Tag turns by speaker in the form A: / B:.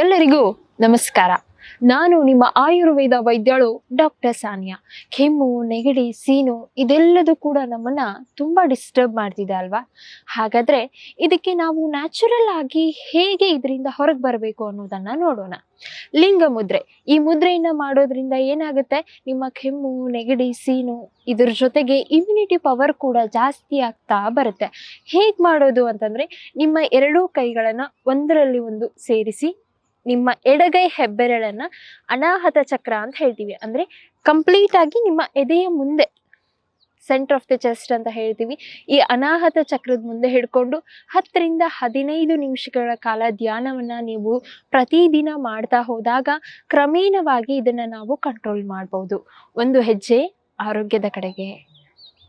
A: ಎಲ್ಲರಿಗೂ ನಮಸ್ಕಾರ. ನಾನು ನಿಮ್ಮ ಆಯುರ್ವೇದ ವೈದ್ಯಳು ಡಾಕ್ಟರ್ ಸಾನಿಯಾ. ಕೆಮ್ಮು, ನೆಗಡಿ, ಸೀನು ಇದೆಲ್ಲದೂ ಕೂಡ ನಮ್ಮನ್ನ ತುಂಬಾ ಡಿಸ್ಟರ್ಬ್ ಮಾಡ್ತಿದೆ ಅಲ್ವಾ? ಹಾಗಾದ್ರೆ ಇದಕ್ಕೆ ನಾವು ನ್ಯಾಚುರಲ್ ಆಗಿ ಹೇಗೆ ಇದರಿಂದ ಹೊರಗೆ ಬರಬೇಕು ಅನ್ನೋದನ್ನ ನೋಡೋಣ. ಲಿಂಗ ಮುದ್ರೆ, ಈ ಮುದ್ರೆಯನ್ನ ಮಾಡೋದ್ರಿಂದ ಏನಾಗುತ್ತೆ, ನಿಮ್ಮ ಕೆಮ್ಮು, ನೆಗಡಿ, ಸೀನು ಇದ್ರ ಜೊತೆಗೆ ಇಮ್ಯುನಿಟಿ ಪವರ್ ಕೂಡ ಜಾಸ್ತಿ ಆಗ್ತಾ ಬರುತ್ತೆ. ಹೇಗೆ ಮಾಡೋದು ಅಂತಂದ್ರೆ, ನಿಮ್ಮ ಎರಡೂ ಕೈಗಳನ್ನ ಒಂದರಲ್ಲಿ ಒಂದು ಸೇರಿಸಿ ನಿಮ್ಮ ಎಡಗೈ ಹೆಬ್ಬೆರಳನ್ನ ಅನಾಹತ ಚಕ್ರ ಅಂತ ಹೇಳ್ತೀವಿ. ಅಂದ್ರೆ ಕಂಪ್ಲೀಟ್ ಆಗಿ ನಿಮ್ಮ ಎದೆಯ ಮುಂದೆ, ಸೆಂಟರ್ ಆಫ್ ದ ಚೆಸ್ಟ್ ಅಂತ ಹೇಳ್ತೀವಿ, ಈ ಅನಾಹತ ಚಕ್ರದ ಮುಂದೆ ಹಿಡ್ಕೊಂಡು 10 ರಿಂದ 15 ನಿಮಿಷಗಳ ಕಾಲ ಧ್ಯಾನವನ್ನ ನೀವು ಪ್ರತಿದಿನ ಮಾಡ್ತಾ ಹೋದಾಗ ಕ್ರಮೇಣವಾಗಿ ಇದನ್ನ ನಾವು ಕಂಟ್ರೋಲ್ ಮಾಡ್ಬೋದು. ಒಂದು ಹೆಜ್ಜೆ ಆರೋಗ್ಯದ ಕಡೆಗೆ.